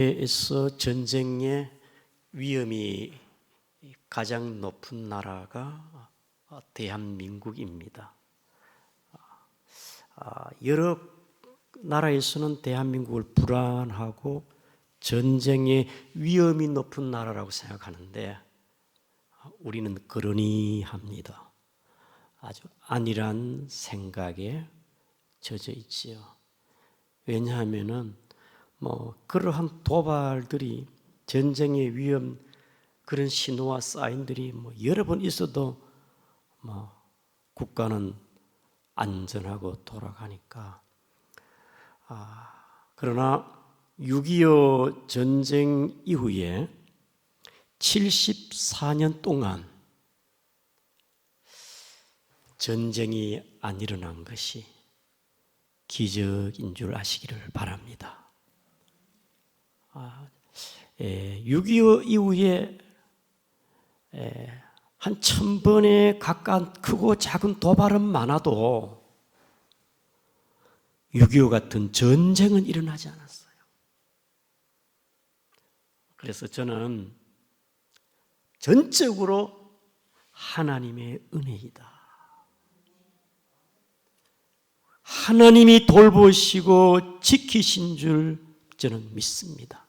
세계에서 전쟁의 위험이 가장 높은 나라가 대한민국입니다. 여러 나라에서는 대한민국을 불안하고 전쟁의 위험이 높은 나라라고 생각하는데 우리는 그러니 합니다. 아주 안일한 생각에 젖어 있지요. 왜냐하면은 그러한 도발들이 전쟁의 위험 그런 신호와 사인들이 여러 번 있어도 국가는 안전하고 돌아가니까. 그러나 6.25 전쟁 이후에 74년 동안 전쟁이 안 일어난 것이 기적인 줄 아시기를 바랍니다. 6.25 이후에 한 1000번에 가까운 크고 작은 도발은 많아도 6.25 같은 전쟁은 일어나지 않았어요. 그래서 저는 전적으로 하나님의 은혜이다. 하나님이 돌보시고 지키신 줄 저는 믿습니다.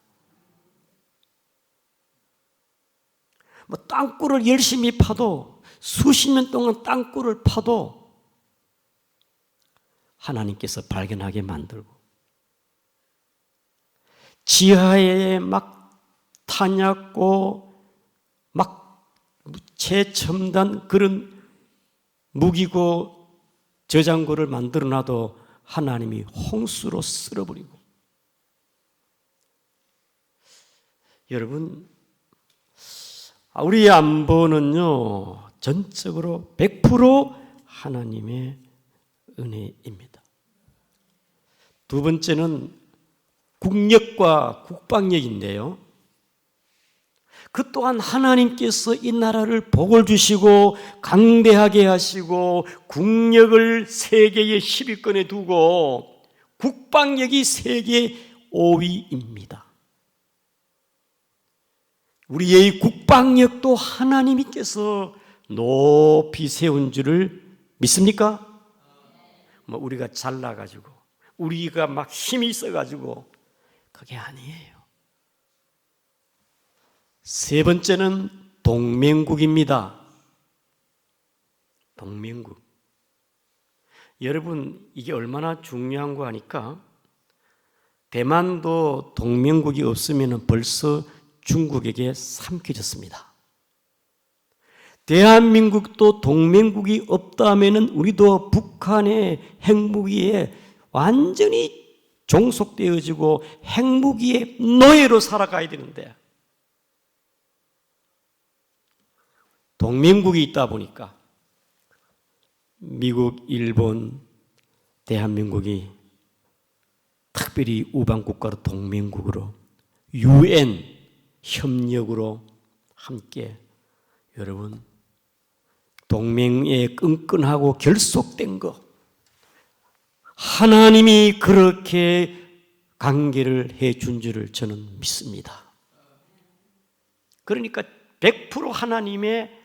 땅굴을 열심히 파도 수십 년 동안 땅굴을 파도 하나님께서 발견하게 만들고 지하에 탄약고 최첨단 그런 무기고 저장고를 만들어놔도 하나님이 홍수로 쓸어버리고. 여러분, 우리의 안보는요 전적으로 100% 하나님의 은혜입니다. 두 번째는 국력과 국방력인데요, 그 또한 하나님께서 이 나라를 복을 주시고 강대하게 하시고 국력을 세계의 10위권에 두고 국방력이 세계 5위입니다. 우리의 국방력도 하나님께서 높이 세운 줄을 믿습니까? 우리가 잘나가지고 우리가 힘이 있어가지고 그게 아니에요. 세 번째는 동맹국입니다. 동맹국. 여러분, 이게 얼마나 중요한 거 아니까? 대만도 동맹국이 없으면 벌써 중국에게 삼켜졌습니다. 대한민국도 동맹국이 없다면 우리도 북한의 핵무기에 완전히 종속되어지고 핵무기의 노예로 살아가야 되는데 동맹국이 있다 보니까 미국, 일본, 대한민국이 특별히 우방국가로 동맹국으로 UN 협력으로 함께 여러분 동맹에 끈끈하고 결속된 것 하나님이 그렇게 관계를 해준 줄을 저는 믿습니다. 그러니까 100% 하나님의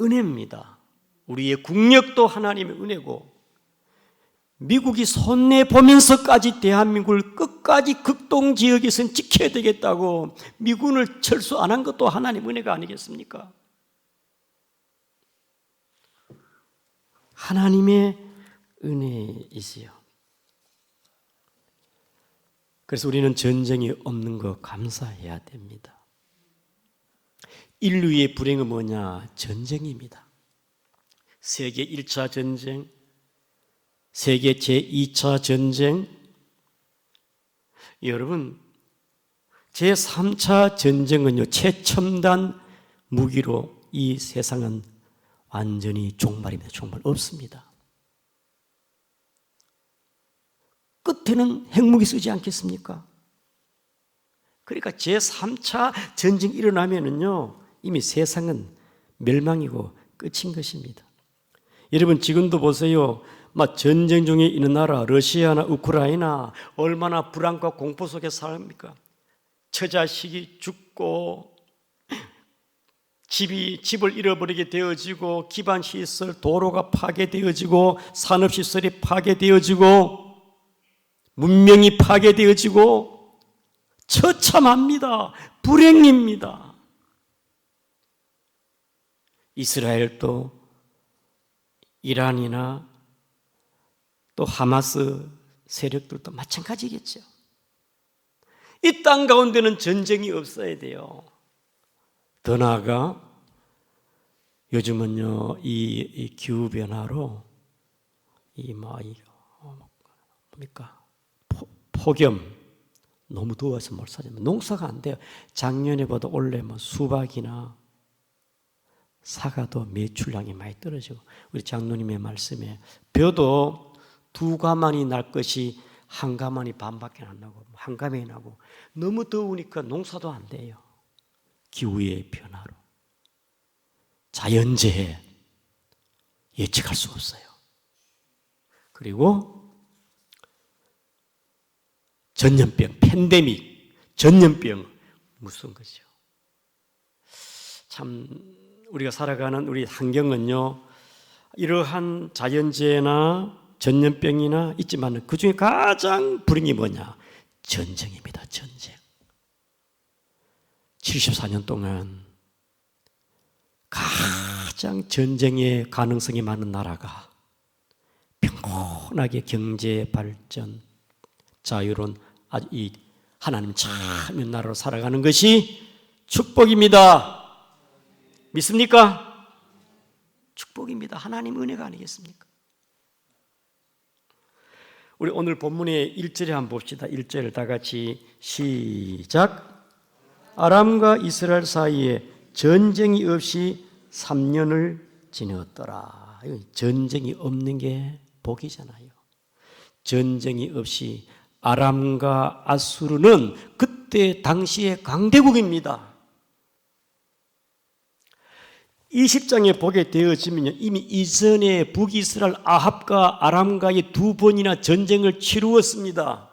은혜입니다. 우리의 국력도 하나님의 은혜고 미국이 손해보면서까지 대한민국을 끝까지 극동지역에서는 지켜야 되겠다고 미군을 철수 안 한 것도 하나님 은혜가 아니겠습니까? 하나님의 은혜이지요. 그래서 우리는 전쟁이 없는 거 감사해야 됩니다. 인류의 불행은 뭐냐? 전쟁입니다. 세계 1차 전쟁, 세계 제2차 전쟁, 여러분 제3차 전쟁은요 최첨단 무기로 이 세상은 완전히 종말입니다. 종말 없습니다. 끝에는 핵무기 쓰지 않겠습니까? 그러니까 제3차 전쟁이 일어나면은요 이미 세상은 멸망이고 끝인 것입니다. 여러분 지금도 보세요. 전쟁 중에 있는 나라 러시아나 우크라이나 얼마나 불안과 공포 속에 삽니까? 처자식이 죽고 집을 잃어버리게 되어지고 기반 시설, 도로가 파괴되어지고 산업시설이 파괴되어지고 문명이 파괴되어지고 처참합니다. 불행입니다. 이스라엘도 이란이나 또 하마스 세력들도 마찬가지겠죠. 이 땅 가운데는 전쟁이 없어야 돼요. 더 나아가 요즘은요, 이 기후 변화로 뭡니까? 폭염, 너무 더워서 못 살면 농사가 안 돼요. 작년에보다 올해 수박이나 사과도 매출량이 많이 떨어지고, 우리 장로님의 말씀에 벼도 두 가마니 날 것이 한 가마니 반밖에 안 나고 한 가마니 나고, 너무 더우니까 농사도 안 돼요. 기후의 변화로 자연재해 예측할 수 없어요. 그리고 전염병, 팬데믹, 전염병 무서운 거죠. 참 우리가 살아가는 우리 환경은요, 이러한 자연재해나 전염병이나 있지만 그 중에 가장 불행이 뭐냐? 전쟁입니다. 전쟁. 74년 동안 가장 전쟁의 가능성이 많은 나라가 평온하게 경제 발전, 자유로운 이 하나님 참여 나라로 살아가는 것이 축복입니다. 믿습니까? 축복입니다. 하나님 은혜가 아니겠습니까? 우리 오늘 본문의 1절에 한번 봅시다. 1절 다 같이 시작. 아람과 이스라엘 사이에 전쟁이 없이 3년을 지내었더라. 전쟁이 없는 게 복이잖아요. 전쟁이 없이 아람과 아수르는 그때 당시의 강대국입니다. 20장에 보게 되어지면 이미 이전에 북이스라엘 아합과 아람과의 두 번이나 전쟁을 치루었습니다.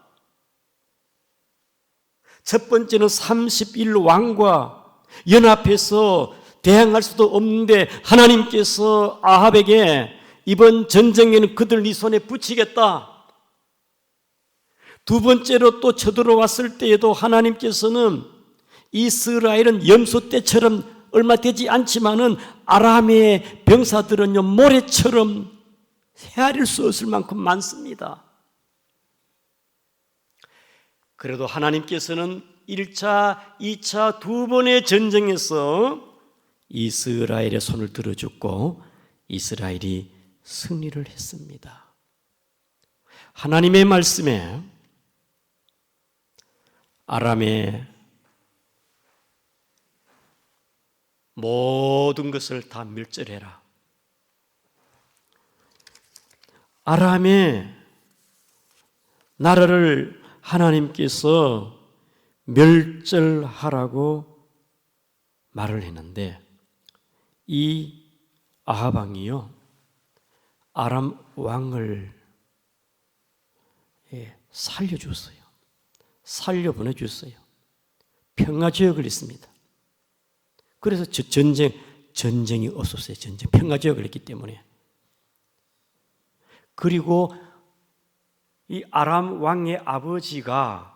첫 번째는 31 왕과 연합해서 대항할 수도 없는데 하나님께서 아합에게 이번 전쟁에는 그들 네 손에 붙이겠다. 두 번째로 또 쳐들어왔을 때에도 하나님께서는 이스라엘은 염소 떼처럼 얼마 되지 않지만은 아람의 병사들은요 모래처럼 헤아릴 수 없을 만큼 많습니다. 그래도 하나님께서는 1차, 2차 두 번의 전쟁에서 이스라엘의 손을 들어줬고 이스라엘이 승리를 했습니다. 하나님의 말씀에 아람의 모든 것을 다 멸절해라. 아람의 나라를 하나님께서 멸절하라고 말을 했는데 이 아합 왕이요 아람 왕을 살려줬어요. 살려보내줬어요. 평화지역을 했습니다. 그래서 전쟁이 없었어요. 평화지역을 했기 때문에. 그리고 이 아람 왕의 아버지가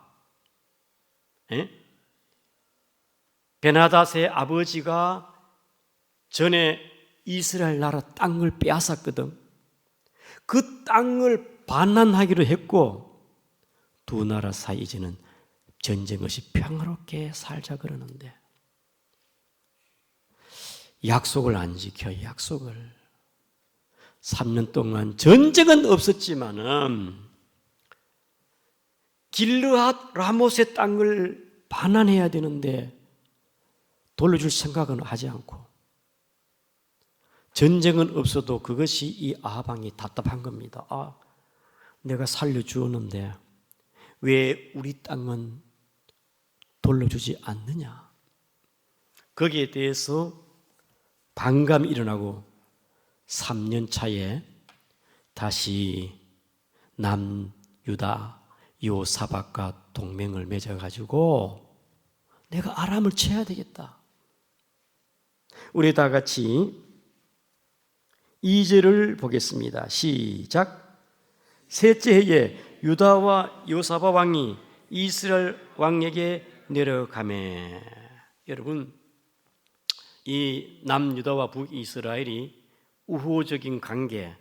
베나닷의 아버지가 전에 이스라엘 나라 땅을 빼앗았거든. 그 땅을 반환하기로 했고 두 나라 사이 이제는 전쟁 없이 평화롭게 살자 그러는데 약속을 안 지켜요. 약속을. 3년 동안 전쟁은 없었지만은 길르앗 라못의 땅을 반환해야 되는데 돌려줄 생각은 하지 않고 전쟁은 없어도 그것이 이 아합 왕이 답답한 겁니다. 내가 살려주었는데 왜 우리 땅은 돌려주지 않느냐? 거기에 대해서 반감이 일어나고 3년 차에 다시 남유다 요사박과 동맹을 맺어가지고 내가 아람을 쳐야 되겠다. 우리 다 같이 2절을 보겠습니다. 시작. 셋째 해에 유다와 여호사밧 왕이 이스라엘 왕에게 내려가매. 여러분, 이 남유다와 북이스라엘이 우호적인 관계,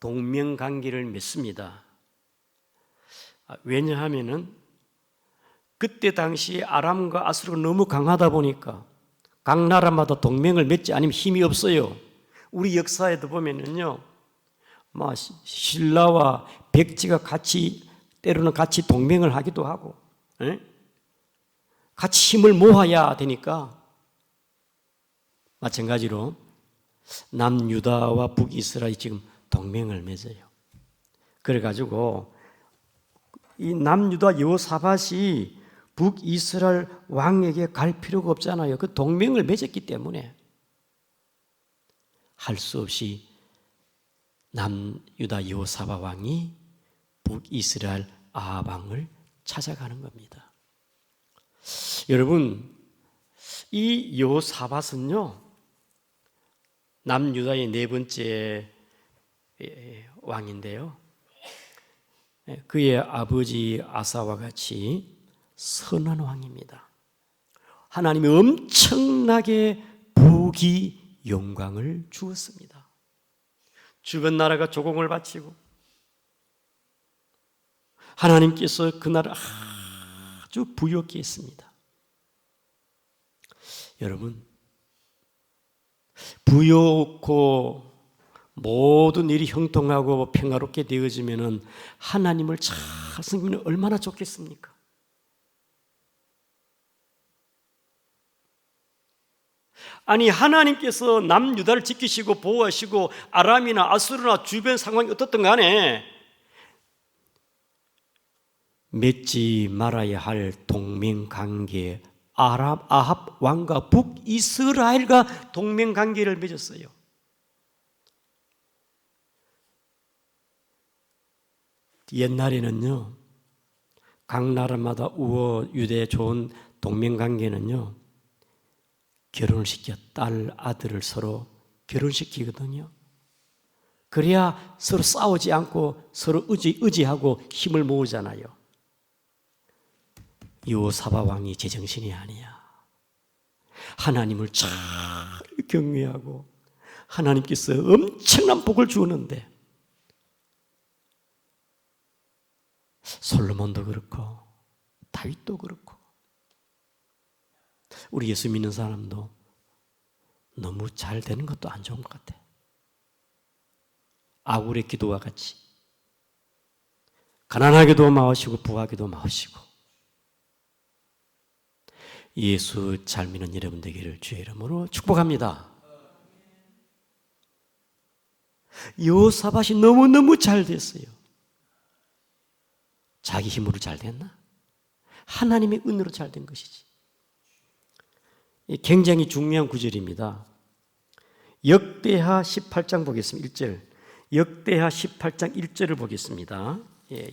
동맹관계를 맺습니다. 왜냐하면은 그때 당시 아람과 아수르가 너무 강하다 보니까 각 나라마다 동맹을 맺지 않으면 힘이 없어요. 우리 역사에도 보면은요, 신라와 백제가 때로는 같이 동맹을 하기도 하고, 같이 힘을 모아야 되니까, 마찬가지로 남유다와 북이스라엘이 지금 동맹을 맺어요. 그래가지고 이 남유다 여호사밧이 북이스라엘 왕에게 갈 필요가 없잖아요. 그 동맹을 맺었기 때문에 할 수 없이 남유다 여호사밧 왕이 북이스라엘 아합 왕을 찾아가는 겁니다. 여러분, 이 여호사밧은요, 남유다의 네 번째 왕인데요, 그의 아버지 아사와 같이 선한 왕입니다. 하나님이 엄청나게 부귀 영광을 주었습니다. 주변 나라가 조공을 바치고 하나님께서 그 나라를 아주 부유하게 했습니다. 여러분, 부유하고 모든 일이 형통하고 평화롭게 되어지면은 하나님을 잘 섬기면 얼마나 좋겠습니까? 아니, 하나님께서 남유다를 지키시고 보호하시고 아람이나 아수르나 주변 상황이 어떻든 간에 맺지 말아야 할 동맹관계, 아합 왕과 북이스라엘과 동맹관계를 맺었어요. 옛날에는요, 각 나라마다 우호 유대 좋은 동맹관계는요, 결혼을 시켜 딸, 아들을 서로 결혼시키거든요. 그래야 서로 싸우지 않고 서로 의지하고 힘을 모으잖아요. 여호사밧 왕이 제정신이 아니야. 하나님을 잘 경외하고 하나님께서 엄청난 복을 주었는데, 솔로몬도 그렇고 다윗도 그렇고 우리 예수 믿는 사람도 너무 잘 되는 것도 안 좋은 것 같아. 아굴의 기도와 같이 가난하게도 마으시고 부하게도 마으시고, 예수 잘 믿는 여러분 되기를 주의 이름으로 축복합니다. 여호사밧이 너무너무 잘 됐어요. 자기 힘으로 잘 됐나? 하나님의 은혜로 잘 된 것이지. 굉장히 중요한 구절입니다. 역대하 18장 보겠습니다. 1절. 역대하 18장 1절을 보겠습니다.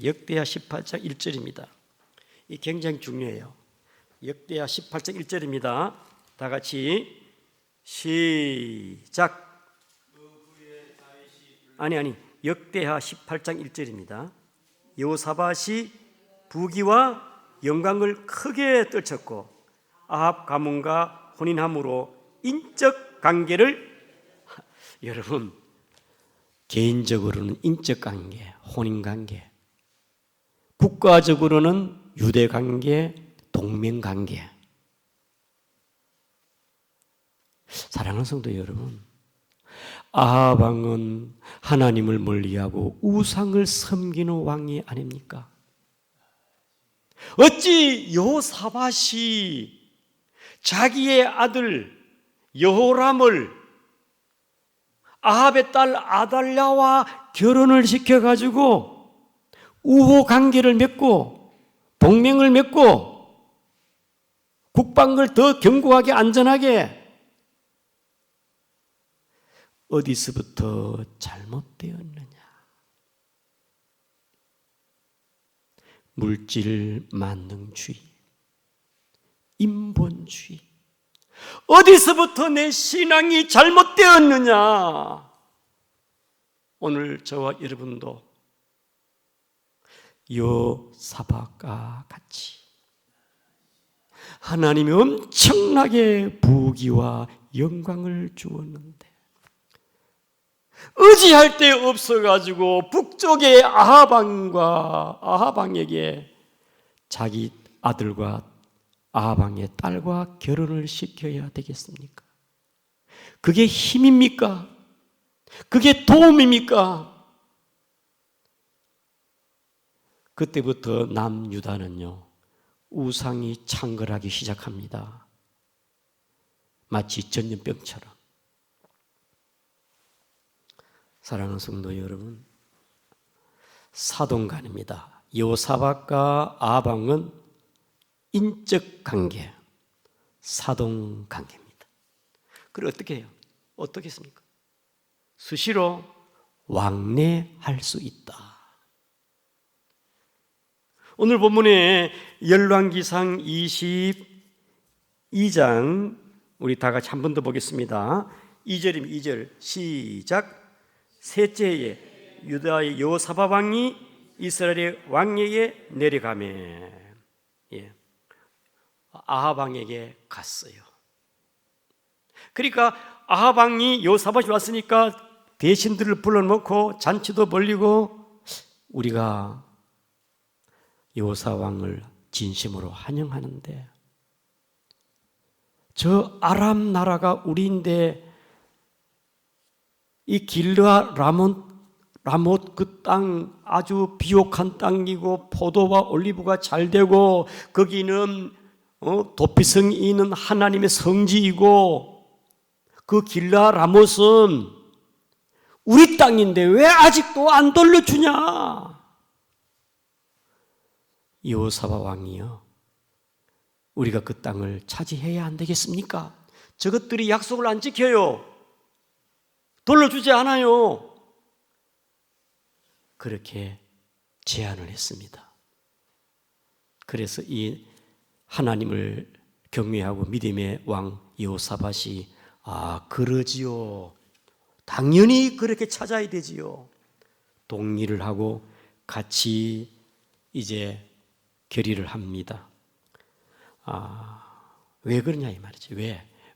역대하 18장 1절입니다. 이 굉장히 중요해요. 역대하 18장 1절입니다. 다 같이 시작. 아니 역대하 18장 1절입니다. 여호사밧이 부귀와 영광을 크게 떨쳤고 아합 가문과 혼인함으로 인적 관계를, 여러분, 개인적으로는 인적 관계, 혼인 관계, 국가적으로는 유대 관계, 동맹 관계. 사랑하는 성도 여러분, 아합 왕은 하나님을 멀리하고 우상을 섬기는 왕이 아닙니까? 어찌 여호사밧이 자기의 아들 여호람을 아합의 딸 아달랴와 결혼을 시켜가지고 우호 관계를 맺고 동맹을 맺고 국방을 더 견고하게 안전하게, 어디서부터 잘못되었느냐? 물질 만능주의, 인본주의. 어디서부터 내 신앙이 잘못되었느냐? 오늘 저와 여러분도 여호사밧과 같이 하나님이 엄청나게 부귀와 영광을 주었는데 의지할 데 없어가지고 북쪽의 아하방에게 자기 아들과 아하방의 딸과 결혼을 시켜야 되겠습니까? 그게 힘입니까? 그게 도움입니까? 그때부터 남유다는요, 우상이 창궐하기 시작합니다. 마치 전염병처럼. 사랑하는 성도 여러분, 사돈간입니다. 여호사밧과 아방은 인적 관계, 사돈 관계입니다. 그럼 어떻게 해요? 어떻게 했습니까? 수시로 왕래할 수 있다. 오늘 본문에 열왕기상 22장 우리 다 같이 한 번 더 보겠습니다. 2절입니다. 2절 시작. 셋째에 유다의 여호사밧 왕이 이스라엘의 왕에게 내려가매, 아합 왕에게 갔어요. 그러니까 아합 왕이 여호사밧이 왔으니까 대신들을 불러놓고 잔치도 벌리고 우리가 여호사 왕을 진심으로 환영하는데 저 아람 나라가 우리인데 이 길르아 라못 그 땅 아주 비옥한 땅이고 포도와 올리브가 잘 되고 거기는 도피성이 있는 하나님의 성지이고 그 길르아 라못은 우리 땅인데 왜 아직도 안 돌려주냐? 여호사밧 왕이요, 우리가 그 땅을 차지해야 안 되겠습니까? 저것들이 약속을 안 지켜요. 돌려주지 않아요. 그렇게 제안을 했습니다. 그래서 이 하나님을 경외하고 믿음의 왕 여호사밧이 그러지요. 당연히 그렇게 찾아야 되지요. 동의를 하고 같이 이제 결의를 합니다. 왜 그러냐 이 말이지.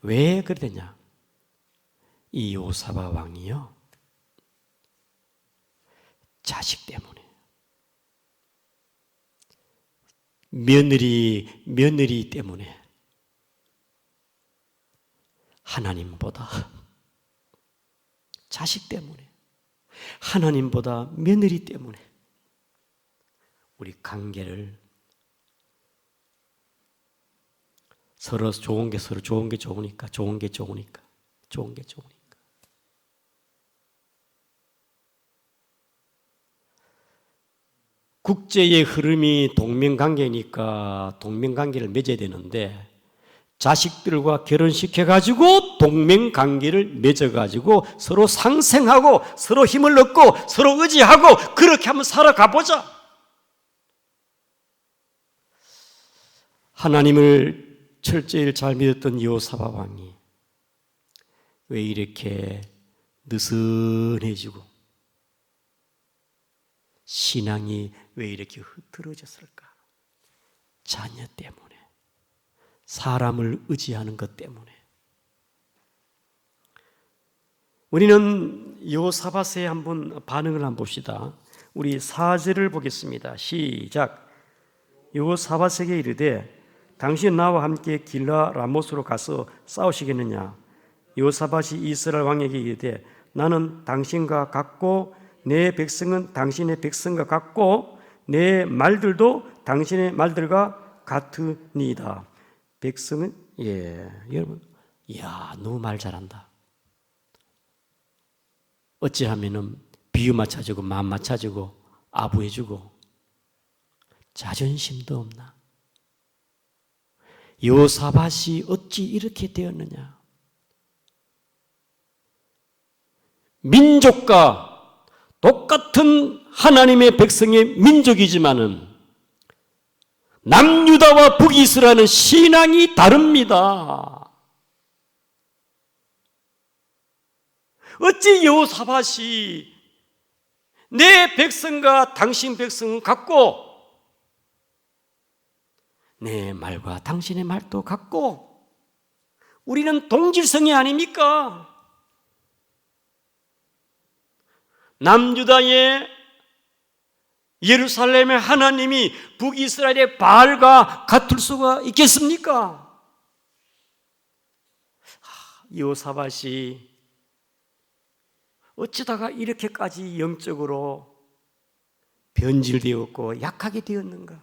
왜 그러냐? 이 여호사밧 왕이요, 자식 때문에, 며느리 때문에, 하나님보다, 자식 때문에, 하나님보다 며느리 때문에 우리 관계를 서로 좋은 게 좋으니까 국제의 흐름이 동맹관계니까 동맹관계를 맺어야 되는데 자식들과 결혼시켜가지고 동맹관계를 맺어가지고 서로 상생하고 서로 힘을 얻고 서로 의지하고 그렇게 한번 살아가보자. 하나님을 철저히 잘 믿었던 여호사밧 왕이 왜 이렇게 느슨해지고 신앙이 왜 이렇게 흐트러졌을까? 자녀 때문에, 사람을 의지하는 것 때문에. 우리는 여호사밧의 한번 반응을 한번 봅시다. 우리 4절을 보겠습니다. 시작. 여호사밧에게 이르되 당신 나와 함께 길르아 라못으로 가서 싸우시겠느냐? 여호사밧이 이스라엘 왕에게 이르되 나는 당신과 같고 내 백성은 당신의 백성과 같고 내 말들도 당신의 말들과 같으니이다. 백성은 여러분, 너무 말 잘한다. 어찌하면은 비유 맞춰주고 마음 맞춰주고 아부해주고 자존심도 없나? 여호사밧이 어찌 이렇게 되었느냐? 민족과 똑같은 하나님의 백성의 민족이지만은 남유다와 북이스라엘은 신앙이 다릅니다. 어찌 여호사밧이 내 백성과 당신 백성은 같고 내 말과 당신의 말도 같고 우리는 동질성이 아닙니까? 남유다의 예루살렘의 하나님이 북이스라엘의 바알과 같을 수가 있겠습니까? 여호사밧이 어쩌다가 이렇게까지 영적으로 변질되었고 약하게 되었는가?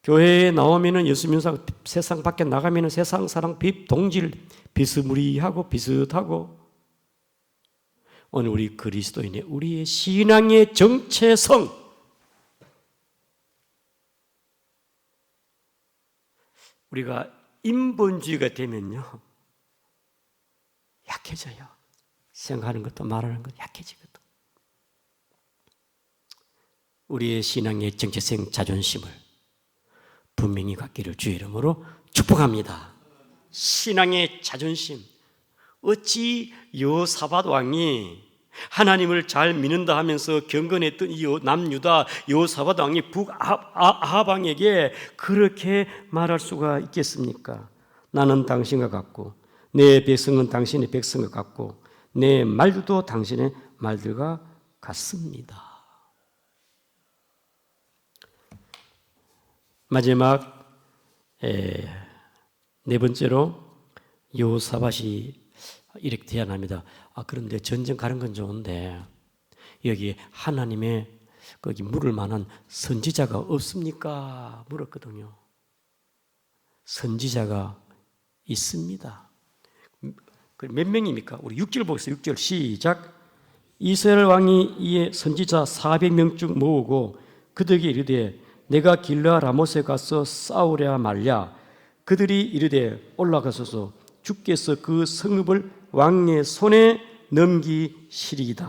교회에 나오면은 예수 믿는 세상 밖에 나가면은 세상 사랑 동질 비스무리하고 비슷하고 오늘 우리 그리스도인의 우리의 신앙의 정체성 우리가 인본주의가 되면요 약해져요. 생각하는 것도 말하는 것도 약해지거든. 우리의 신앙의 정체성 자존심을 분명히 갖기를 주의 이름으로 축복합니다. 신앙의 자존심. 어찌 여호사밧 왕이 하나님을 잘 믿는다 하면서 경건했던 이 남유다 여호사밧 왕이 북아합 왕에게 그렇게 말할 수가 있겠습니까? 나는 당신과 같고 내 백성은 당신의 백성과 같고 내 말도 당신의 말들과 같습니다. 마지막 네 번째로 여호사밧이 이렇게 대안합니다. 그런데 전쟁 가는 건 좋은데 여기 하나님의 거기 물을 만한 선지자가 없습니까? 물었거든요. 선지자가 있습니다. 몇 명입니까? 우리 6절 보겠습니다. 6절 시작. 이스라엘 왕이 이에 선지자 400명쯤 모으고 그들에게 이르되 내가 길르앗 라못에 가서 싸우랴 말랴. 그들이 이르되 올라가소서 주께서 그 성읍을 왕의 손에 넘기시리이다.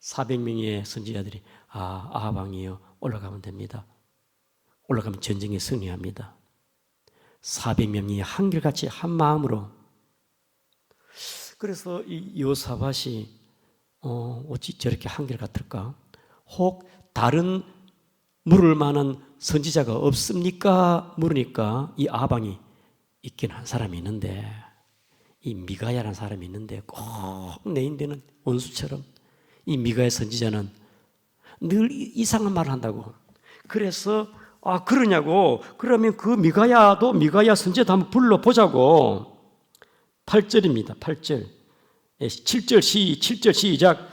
400명의 선지자들이 아합 왕이요 올라가면 됩니다. 올라가면 전쟁에 승리합니다. 400명이 한결같이 한 마음으로. 그래서 이 여호사밧이 어찌 저렇게 한결같을까? 혹 다른 물을 만한 선지자가 없습니까? 물으니까 이 아합 왕이 있긴 한 사람이 있는데 이 미가야라는 사람이 있는데 꼭 내 인대는 원수처럼 이 미가야 선지자는 늘 이상한 말을 한다고. 그래서 그러냐고. 그러면 그 미가야도 미가야 선지자도 한번 불러보자고. 8절입니다. 8절 7절 시작.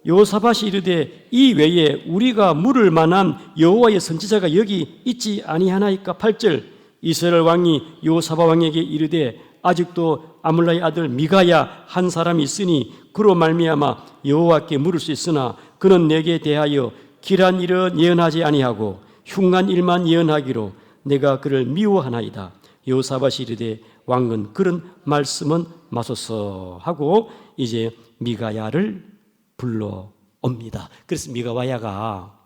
여호사밧이 이르되 이 외에 우리가 물을 만한 여호와의 선지자가 여기 있지 아니하나이까. 8절 이스라엘 왕이 여호사밧 왕에게 이르되 아직도 아물라의 아들 미가야 한 사람이 있으니 그로 말미암아 여호와께 물을 수 있으나 그는 내게 대하여 길한 일은 예언하지 아니하고 흉한 일만 예언하기로 내가 그를 미워하나이다. 여호사밧이 이르되 왕은 그런 말씀은 마소서 하고 이제 미가야를 불러옵니다. 그래서 미가야가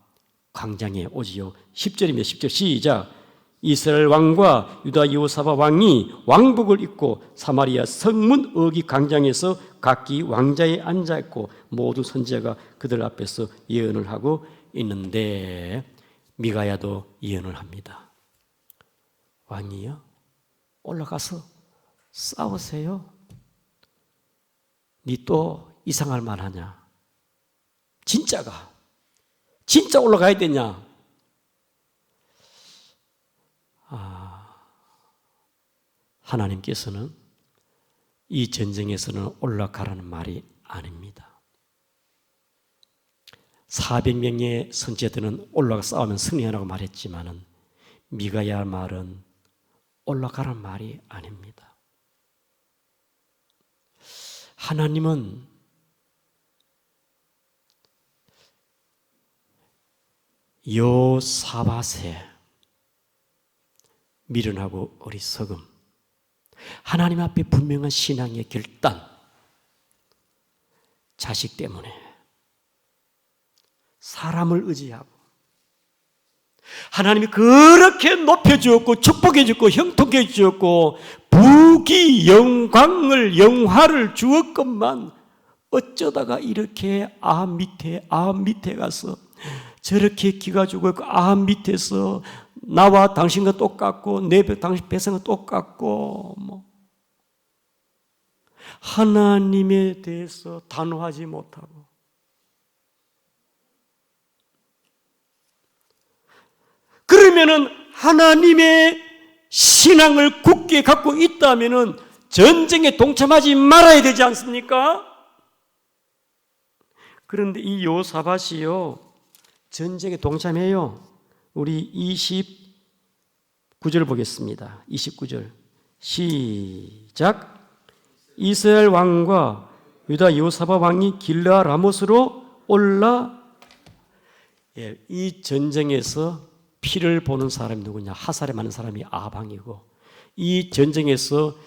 광장에 오지요. 10절입니다. 10절 시작. 이스라엘 왕과 유다 여호사밧 왕이 왕복을 입고 사마리아 성문 어기 광장에서 각기 왕자에 앉아있고 모두 선지자가 그들 앞에서 예언을 하고 있는데 미가야도 예언을 합니다. 왕이요 올라가서 싸우세요. 니 또 이상할 만하냐? 진짜 올라가야 되냐? 하나님께서는 이 전쟁에서는 올라가라는 말이 아닙니다. 400명의 선지자들은 올라가 싸우면 승리하라고 말했지만은 미가야 말은 올라가라는 말이 아닙니다. 하나님은 여호사밧의 미련하고 어리석음, 하나님 앞에 분명한 신앙의 결단, 자식 때문에 사람을 의지하고 하나님이 그렇게 높여주었고 축복해 주었고 형통해 주었고 부귀 영광을 영화를 주었건만 어쩌다가 이렇게 암 밑에 가서 저렇게 기가 죽어 있고 암 밑에서 나와 당신과 똑같고 당신 배상과 똑같고 하나님에 대해서 단호하지 못하고 그러면은 하나님의 신앙을 굳게 갖고 있다면은 전쟁에 동참하지 말아야 되지 않습니까? 그런데 이 요사밧이요 전쟁에 동참해요. 우리 29절 보겠습니다. 29절 시작. 이스라엘 왕과 유다 여호사밧 왕이 길르앗 라못으로 올라 이 전쟁에서 피를 보는 사람이 누구냐? 하살에 맞는 사람이 아방이고 이 전쟁에서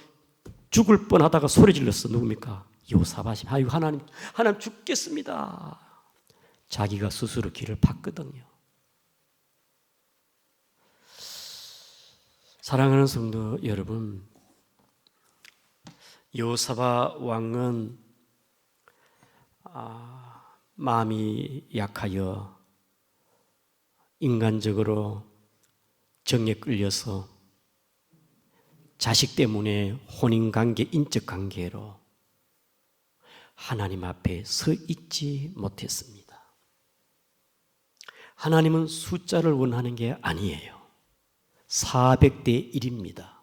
죽을 뻔하다가 소리 질렀어. 누굽니까? 요사밧이. 아유 하나님 죽겠습니다. 자기가 스스로 길을 팠거든요. 사랑하는 성도 여러분, 여호사밧 왕은 마음이 약하여 인간적으로 정에 끌려서 자식 때문에 혼인관계, 인적관계로 하나님 앞에 서 있지 못했습니다. 하나님은 숫자를 원하는 게 아니에요. 400대 1입니다.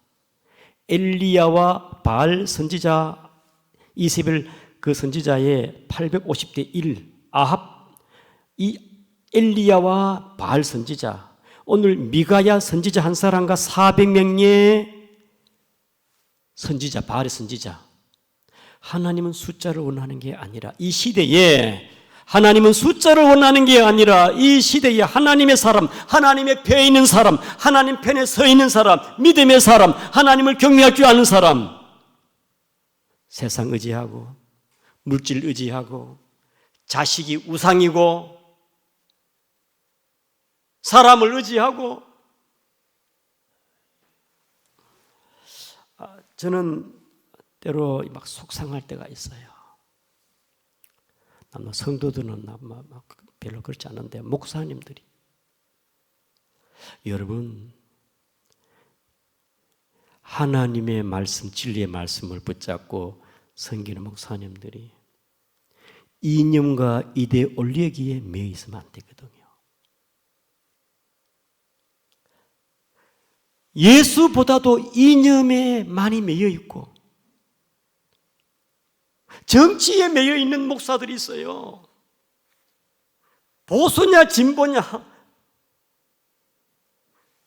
엘리야와 바알 선지자 이세벨 그 선지자의 850대 1 아합 이 엘리야와 바알 선지자 오늘 미가야 선지자 한 사람과 400명의 선지자 바알의 선지자 하나님은 숫자를 원하는 게 아니라 이 시대에 하나님은 숫자를 원하는 게 아니라 이 시대에 하나님의 사람, 하나님의 배에 있는 사람, 하나님 편에 서 있는 사람, 믿음의 사람, 하나님을 경외할 줄 아는 사람 세상 의지하고 물질 의지하고 자식이 우상이고 사람을 의지하고 저는 때로 막 속상할 때가 있어요. 성도들은 별로 그렇지 않은데 목사님들이 여러분 하나님의 말씀 진리의 말씀을 붙잡고 섬기는 목사님들이 이념과 이데올로기에 매여 있으면 안 되거든요. 예수보다도 이념에 많이 매여 있고 정치에 매여 있는 목사들이 있어요. 보수냐 진보냐.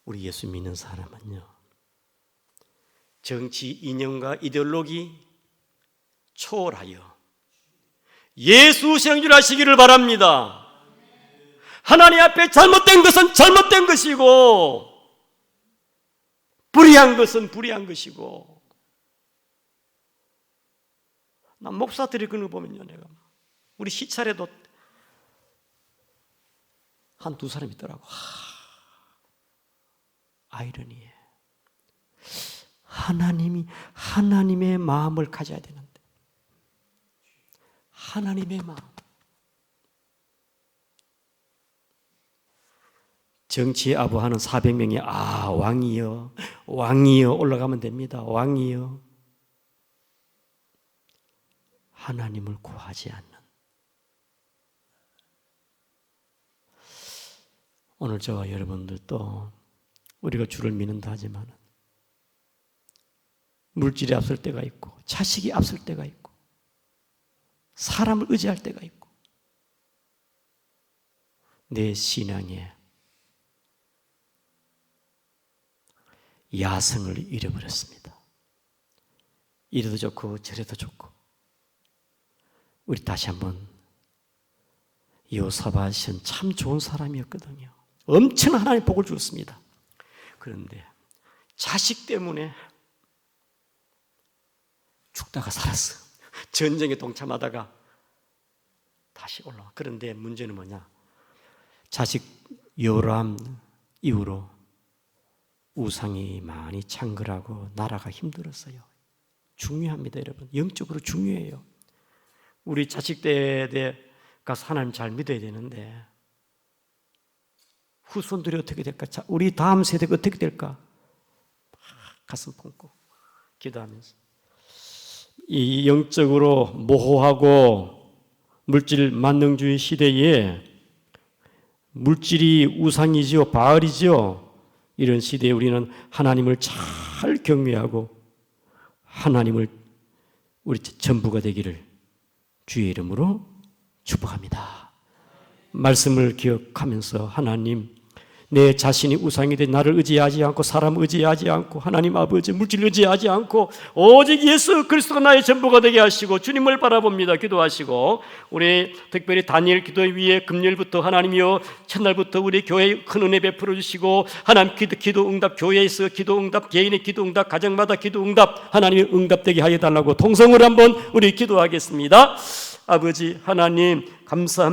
우리 예수 믿는 사람은요. 정치 이념과 이데올로기 초월하여 예수 생줄 하시기를 바랍니다. 하나님 앞에 잘못된 것은 잘못된 것이고 불의한 것은 불의한 것이고 난 목사들이 그런 거 보면요, 내가 우리 시찰에도 한두 사람 있더라고. 아이러니해. 하나님이 하나님의 마음을 가져야 되는데 하나님의 마음. 정치에 아부하는 400명이 왕이여 올라가면 됩니다. 왕이여. 하나님을 구하지 않는 오늘 저와 여러분들도 우리가 주를 믿는다 하지만 물질이 앞설 때가 있고 자식이 앞설 때가 있고 사람을 의지할 때가 있고 내 신앙에 야성을 잃어버렸습니다. 이래도 좋고 저래도 좋고 우리 다시 한번 여호사밧은 참 좋은 사람이었거든요. 엄청난 하나님의 복을 주었습니다. 그런데 자식 때문에 죽다가 살았어. 전쟁에 동참하다가 다시 올라와. 그런데 문제는 뭐냐? 자식 요람 이후로 우상이 많이 창궐하고 나라가 힘들었어요. 중요합니다, 여러분. 영적으로 중요해요. 우리 자식들에 가서 하나님 잘 믿어야 되는데 후손들이 어떻게 될까? 우리 다음 세대가 어떻게 될까? 가슴 품고 기도하면서 이 영적으로 모호하고 물질 만능주의 시대에 물질이 우상이지요, 바알이지요. 이런 시대에 우리는 하나님을 잘 경외하고 하나님을 우리 전부가 되기를 주의 이름으로 축복합니다. 말씀을 기억하면서 하나님, 내 자신이 우상이 된 나를 의지하지 않고 사람 의지하지 않고 하나님 아버지 물질 의지하지 않고 오직 예수 그리스도가 나의 전부가 되게 하시고 주님을 바라봅니다. 기도하시고 우리 특별히 다니엘 기도 위에 금요일부터 하나님이여 첫날부터 우리 교회에 큰 은혜 베풀어 주시고 하나님 기도 응답, 교회에서 기도 응답, 개인의 기도 응답, 가정마다 기도 응답, 하나님의 응답되게 하여 달라고 통성을 한번 우리 기도하겠습니다. 아버지 하나님 감사합니다.